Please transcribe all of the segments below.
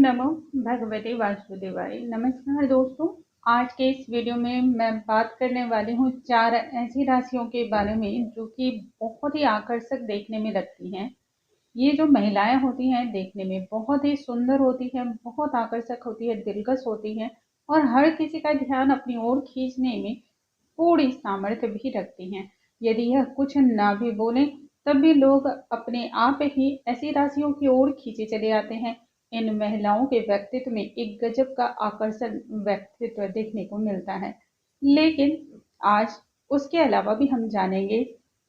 नमो भगवते वासुदेवाय। नमस्कार दोस्तों, आज के इस वीडियो में मैं बात करने वाली हूँ 4 ऐसी राशियों के बारे में जो कि बहुत ही आकर्षक देखने में लगती हैं। ये जो महिलाएं होती हैं देखने में बहुत ही सुंदर होती हैं, बहुत आकर्षक होती है, दिलकश होती हैं और हर किसी का ध्यान अपनी ओर खींचने में थोड़ी सामर्थ्य भी रखती हैं। यदि यह कुछ ना भी बोले तब भी लोग अपने आप ही ऐसी राशियों की ओर खींचे चले आते हैं। इन महिलाओं के व्यक्तित्व में एक गजब का आकर्षण व्यक्तित्व देखने को मिलता है। लेकिन आज उसके अलावा भी हम जानेंगे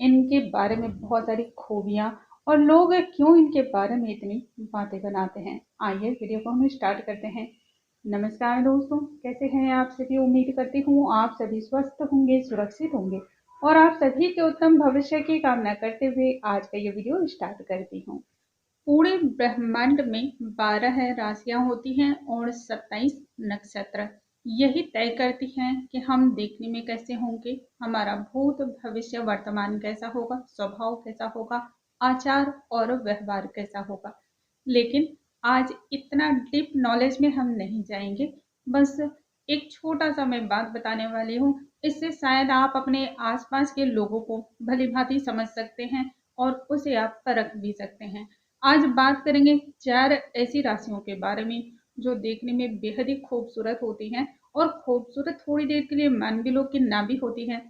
इनके बारे में बहुत सारी खूबियां और लोग क्यों इनके बारे में इतनी बातें बनाते हैं। आइए वीडियो को हम स्टार्ट करते हैं। नमस्कार दोस्तों, कैसे हैं आप सभी। उम्मीद करती हूँ आप सभी स्वस्थ होंगे, सुरक्षित होंगे और आप सभी के उत्तम भविष्य की कामना करते हुए आज का ये वीडियो स्टार्ट करती हूँ। पूरे ब्रह्मांड में 12 राशियां होती हैं और 27 नक्षत्र। यही तय करती हैं कि हम देखने में कैसे होंगे, हमारा भूत भविष्य वर्तमान कैसा होगा, स्वभाव कैसा होगा, आचार और व्यवहार कैसा होगा। लेकिन आज इतना डीप नॉलेज में हम नहीं जाएंगे। बस एक छोटा सा मैं बात बताने वाली हूँ, इससे शायद आप अपने आसपास के लोगों को भली भांति समझ सकते हैं और उसे आप परख भी सकते हैं। आज बात करेंगे 4 ऐसी राशियों के बारे में जो देखने में बेहद ही खूबसूरत होती हैं और खूबसूरत थोड़ी देर के लिए मान भी लो कि ना भी होती हैं,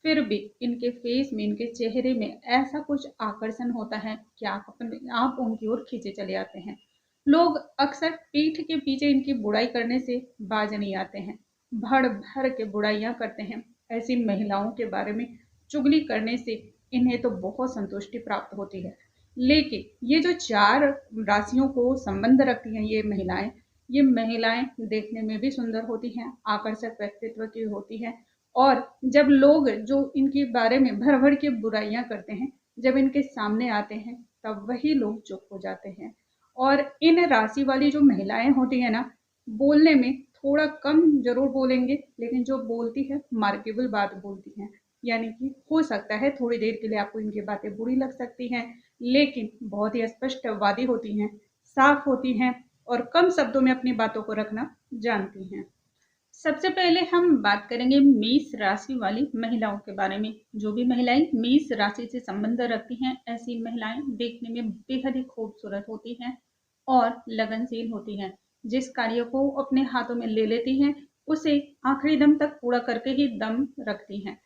फिर भी इनके फेस में, इनके चेहरे में ऐसा कुछ आकर्षण होता है कि आप उनकी ओर खींचे चले आते हैं। लोग अक्सर पीठ के पीछे इनकी बुराई करने से बाज नहीं आते हैं, भर भर के बुराइयां करते हैं। ऐसी महिलाओं के बारे में चुगली करने से इन्हें तो बहुत संतुष्टि प्राप्त होती है। लेकिन ये जो 4 राशियों को संबंध रखती हैं ये महिलाएं देखने में भी सुंदर होती हैं, आकर्षक व्यक्तित्व की होती हैं और जब लोग जो इनके बारे में भर भर के बुराइयां करते हैं, जब इनके सामने आते हैं तब वही लोग चुप हो जाते हैं। और इन राशि वाली जो महिलाएं होती है ना, बोलने में थोड़ा कम जरूर बोलेंगे लेकिन जो बोलती है मार्केबल बात बोलती हैं। यानी कि हो सकता है थोड़ी देर के लिए आपको इनकी बातें बुरी लग सकती हैं, लेकिन बहुत ही स्पष्टवादी होती हैं, साफ होती हैं और कम शब्दों में अपनी बातों को रखना जानती हैं। सबसे पहले हम बात करेंगे मेष राशि वाली महिलाओं के बारे में। जो भी महिलाएं मेष राशि से संबंध रखती हैं, ऐसी महिलाएं देखने में बेहद ही खूबसूरत होती हैं और लगनशील होती हैं। जिस कार्य को अपने हाथों में ले लेती हैं उसे आखिरी दम तक पूरा करके ही दम रखती हैं।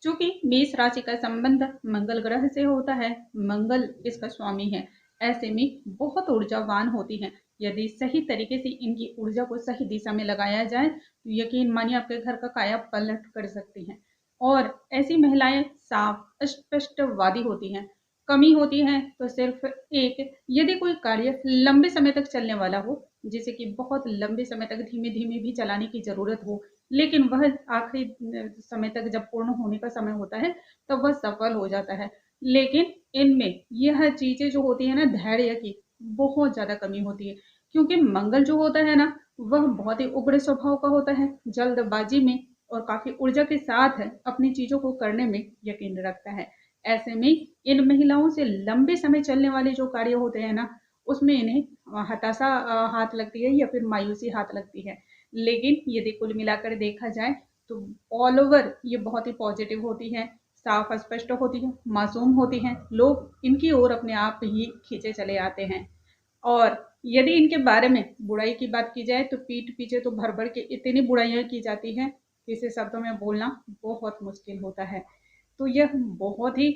चूंकि मेष राशि का संबंध मंगल ग्रह से होता है, मंगल इसका स्वामी है, ऐसे में बहुत ऊर्जावान होती हैं। यदि सही तरीके से इनकी ऊर्जा को सही दिशा में लगाया जाए तो यकीन मानिए आपके घर का काया पलट कर सकती हैं। और ऐसी महिलाएं साफ स्पष्टवादी होती हैं। कमी होती है तो सिर्फ एक, यदि कोई कार्य लंबे समय तक चलने वाला हो, जिसे कि बहुत लंबे समय तक धीमे धीमे भी चलाने की जरूरत हो, लेकिन वह आखिरी समय तक जब पूर्ण होने का समय होता है तब वह सफल हो जाता है। लेकिन इनमें यह चीजें जो होती है ना, धैर्य की बहुत ज्यादा कमी होती है। क्योंकि मंगल जो होता है ना, वह बहुत ही उग्र स्वभाव का होता है, जल्दबाजी में और काफी ऊर्जा के साथ अपनी चीजों को करने में यकीन रखता है। ऐसे में इन महिलाओं से लंबे समय चलने वाले जो कार्य होते हैं ना, उसमें इन्हें हताशा हाथ लगती है या फिर मायूसी हाथ लगती है। लेकिन यदि कुल मिलाकर देखा जाए तो ऑल ओवर ये बहुत ही पॉजिटिव होती है, साफ स्पष्ट होती है, मासूम होती हैं। लोग इनकी ओर अपने आप ही खींचे चले आते हैं। और यदि इनके बारे में बुराई की बात की जाए तो पीठ पीछे तो भर भर के इतनी बुराइयां की जाती हैं, इसे शब्दों में बोलना बहुत मुश्किल होता है। तो यह बहुत ही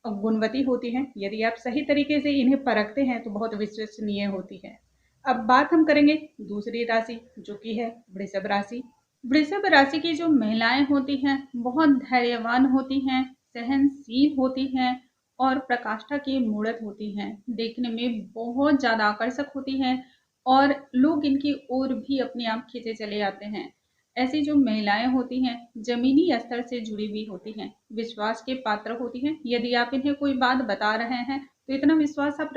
गुणवती होती हैं। यदि आप सही तरीके से इन्हें परखते हैं तो बहुत विश्वसनीय होती है। अब बात हम करेंगे दूसरी राशि जो कि है वृषभ राशि। वृषभ राशि की जो महिलाएं होती हैं बहुत धैर्यवान होती हैं, सहनशील होती हैं और प्रकाष्ठा की मूर्त होती हैं। देखने में बहुत ज्यादा आकर्षक होती हैं और लोग इनकी ओर भी अपने आप खींचे चले आते हैं। ऐसी जो महिलाएं होती हैं जमीनी स्तर से जुड़ी हुई होती हैं, विश्वास के पात्र होती हैं। यदि आप इन्हें कोई बात बता रहे हैं तो इतना विश्वास आप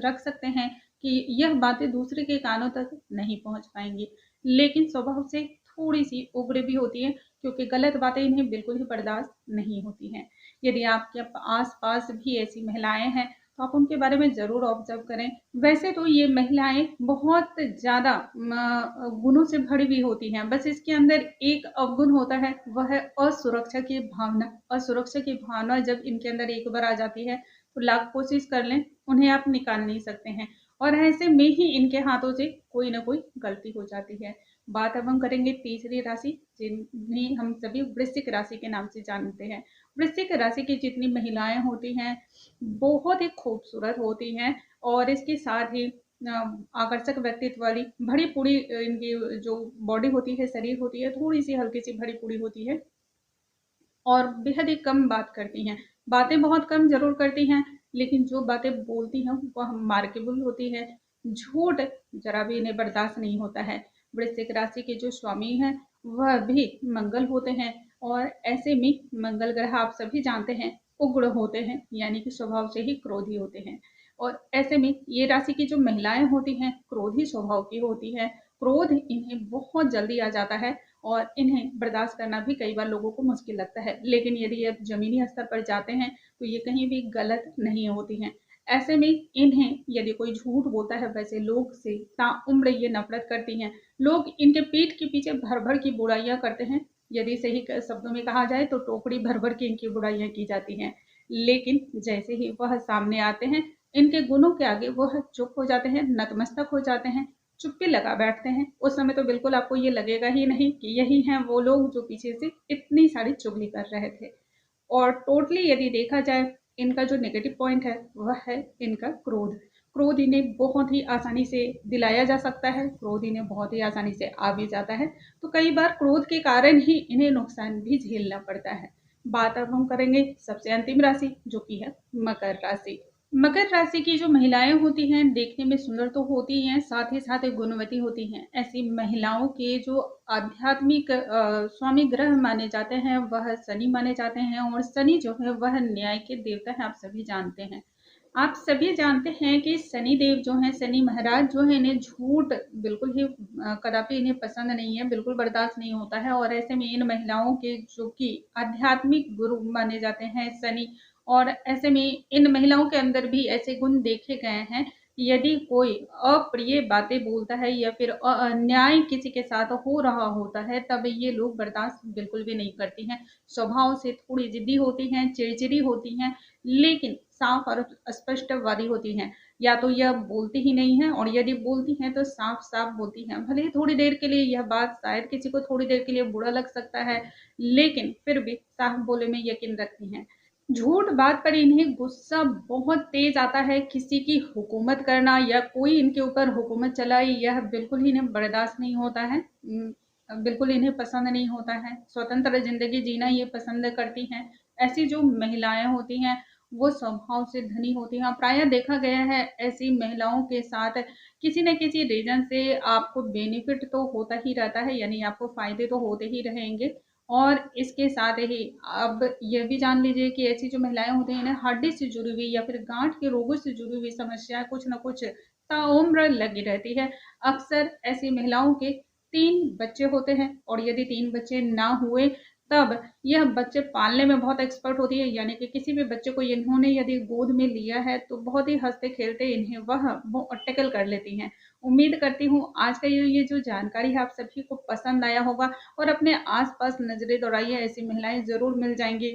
रख सकते हैं कि यह बातें दूसरे के कानों तक नहीं पहुंच पाएंगी। लेकिन स्वभाव से थोड़ी सी उग्र भी होती है क्योंकि गलत बातें इन्हें बिल्कुल ही बर्दाश्त नहीं होती हैं। यदि आपके आस पास भी ऐसी महिलाएं हैं तो आप उनके बारे में ज़रूर ऑब्जर्व करें। वैसे तो ये महिलाएं बहुत ज़्यादा गुणों से भरी हुई होती हैं, बस इसके अंदर एक अवगुण होता है, वह है असुरक्षा की भावना। असुरक्षा की भावना जब इनके अंदर एक बार आ जाती है तो लाख कोशिश कर लें, उन्हें आप निकाल नहीं सकते हैं, और ऐसे में ही इनके हाथों से कोई ना कोई गलती हो जाती है। बात अब हम करेंगे तीसरी राशि, जिन्हें हम सभी वृश्चिक राशि के नाम से जानते हैं। वृश्चिक राशि की जितनी महिलाएं होती हैं बहुत ही खूबसूरत होती हैं, और इसके साथ ही आकर्षक व्यक्तित्व वाली भरी पूरी इनकी जो बॉडी होती है, शरीर होती है, थोड़ी सी हल्की सी भरी पूरी होती है, और बेहद ही कम बात करती हैं। बातें बहुत कम ज़रूर करती हैं, लेकिन जो बातें बोलती हैं वह मार्केबल होती है। झूठ ज़रा भी इन्हें बर्दाश्त नहीं होता है। वृश्चिक राशि के जो स्वामी हैं वह भी मंगल होते हैं, और ऐसे में मंगल ग्रह आप सभी जानते हैं उग्र होते हैं, यानी कि स्वभाव से ही क्रोधी होते हैं। और ऐसे में ये राशि की जो महिलाएं होती हैं क्रोधी स्वभाव की होती है। क्रोध इन्हें बहुत जल्दी आ जाता है, और इन्हें बर्दाश्त करना भी कई बार लोगों को मुश्किल लगता है, लेकिन यदि आप जमीनी स्तर पर जाते हैं तो ये कहीं भी गलत नहीं होती हैं। ऐसे में इन्हें यदि कोई झूठ बोलता है, वैसे लोग से ताउम्र ये नफरत करती हैं। लोग इनके पीठ के पीछे भर भर की बुराइयां करते हैं। यदि सही शब्दों में कहा जाए तो टोकरी भर भर की इनकी बुराइयां की जाती हैं, लेकिन जैसे ही वह सामने आते हैं इनके गुणों के आगे वह चुप हो जाते हैं, नतमस्तक हो जाते हैं, चुप्पी लगा बैठते हैं। उस समय तो बिल्कुल आपको ये लगेगा ही नहीं कि यही हैं वो लोग जो पीछे से इतनी सारी चुगली कर रहे थे। और टोटली यदि देखा जाए इनका जो नेगेटिव पॉइंट है वह है इनका क्रोध। क्रोध इन्हें बहुत ही आसानी से दिलाया जा सकता है, क्रोध इन्हें बहुत ही आसानी से आ भी जाता है, तो कई बार क्रोध के कारण ही इन्हें नुकसान भी झेलना पड़ता है। बात अब हम करेंगे सबसे अंतिम राशि, जो कि है मकर राशि। मकर राशि की जो महिलाएं होती हैं देखने में सुंदर तो होती हैं, साथ ही साथ गुणवती होती हैं। ऐसी महिलाओं के जो आध्यात्मिक स्वामी ग्रह माने जाते हैं वह शनि माने जाते हैं, और शनि जो है वह न्याय के देवता है, आप सभी जानते हैं। आप सभी जानते हैं कि शनि देव जो हैं, शनि महाराज जो है, इन्हें झूठ बिल्कुल ही कदापि इन्हें पसंद नहीं है, बिल्कुल बर्दाश्त नहीं होता है। और ऐसे में इन महिलाओं के जो कि आध्यात्मिक गुरु माने जाते हैं शनि, और ऐसे में इन महिलाओं के अंदर भी ऐसे गुण देखे गए हैं, यदि कोई अप्रिय बातें बोलता है या फिर अन्याय किसी के साथ हो रहा होता है, तब ये लोग बर्दाश्त बिल्कुल भी नहीं करती हैं। स्वभाव से थोड़ी जिद्दी होती हैं, चिड़चिड़ी होती हैं, लेकिन साफ और स्पष्टवादी होती हैं। या तो यह बोलती ही नहीं है, और यदि बोलती हैं तो साफ साफ बोलती हैं। भले ही थोड़ी देर के लिए यह बात शायद किसी को थोड़ी देर के लिए बुरा लग सकता है, लेकिन फिर भी साफ बोले में यकीन रखती हैं। झूठ बात पर इन्हें गुस्सा बहुत तेज आता है। किसी की हुकूमत करना या कोई इनके ऊपर हुकूमत चलाए, यह बिल्कुल ही इन्हें बर्दाश्त नहीं होता है, बिल्कुल इन्हें पसंद नहीं होता है। स्वतंत्र जिंदगी जीना ये पसंद करती हैं। ऐसी जो महिलाएं होती हैं वो स्वभाव से धनी होती हैं। प्रायः देखा गया है ऐसी महिलाओं के साथ किसी न किसी रीजन से आपको बेनिफिट तो होता ही रहता है, यानी आपको फायदे तो होते ही रहेंगे। और इसके साथ ही अब यह भी जान लीजिए कि ऐसी जो महिलाएं होती हैं इन्हें हड्डी से जुड़ी हुई या फिर गांठ के रोगों से जुड़ी हुई समस्या कुछ न कुछ ताउम्र लगी रहती है। अक्सर ऐसी महिलाओं के 3 बच्चे होते हैं, और यदि 3 बच्चे ना हुए तब यह बच्चे पालने में बहुत एक्सपर्ट होती है, यानी कि किसी भी बच्चे को इन्होंने यदि गोद में लिया है तो बहुत ही हंसते खेलते इन्हें वह टैकल कर लेती हैं। उम्मीद करती हूँ आज का ये जो जानकारी है आप सभी को पसंद आया होगा, और अपने आसपास नजरें दौड़ाइए, ऐसी महिलाएं जरूर मिल जाएंगी।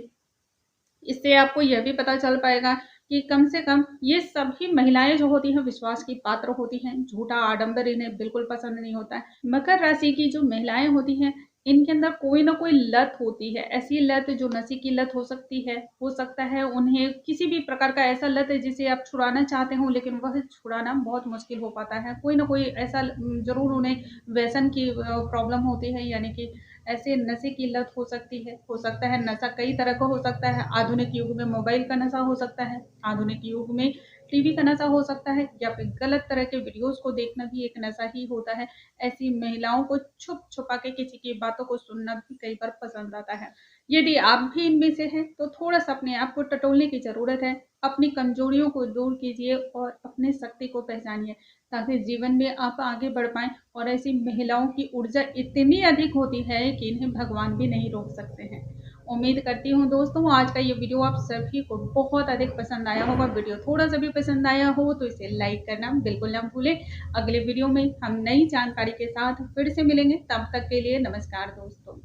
इससे आपको यह भी पता चल पाएगा कि कम से कम ये सभी महिलाएं जो होती हैं विश्वास की पात्र होती हैं। झूठा आडंबर इन्हें बिल्कुल पसंद नहीं होता है। मकर राशि की जो महिलाएं होती हैं इनके अंदर कोई ना कोई लत होती है, ऐसी लत जो नशे की लत हो सकती है, हो सकता है उन्हें किसी भी प्रकार का ऐसा लत है जिसे आप छुड़ाना चाहते हो, लेकिन वह छुड़ाना बहुत मुश्किल हो पाता है। कोई ना कोई ऐसा जरूर उन्हें व्यसन की प्रॉब्लम होती है, यानी कि ऐसे नशे की लत हो सकती है। हो सकता है नशा कई तरह का हो सकता है। आधुनिक युग में मोबाइल का नशा हो सकता है, आधुनिक युग में टीवी का नशा हो सकता है, या फिर गलत तरह के वीडियोस को देखना भी एक नशा ही होता है। ऐसी महिलाओं को छुप छुपा के किसी की बातों को सुनना भी कई बार पसंद आता है। यदि आप भी इनमें से हैं तो थोड़ा सा अपने आप को टटोलने की जरूरत है। अपनी कमजोरियों को दूर कीजिए और अपने शक्ति को पहचानिए, ताकि जीवन में आप आगे बढ़ पाएं। और ऐसी महिलाओं की ऊर्जा इतनी अधिक होती है कि इन्हें भगवान भी नहीं रोक सकते हैं। उम्मीद करती हूँ दोस्तों आज का ये वीडियो आप सभी को बहुत अधिक पसंद आया होगा। वीडियो थोड़ा सा भी पसंद आया हो तो इसे लाइक करना बिल्कुल ना भूलें। अगले वीडियो में हम नई जानकारी के साथ फिर से मिलेंगे, तब तक के लिए नमस्कार दोस्तों।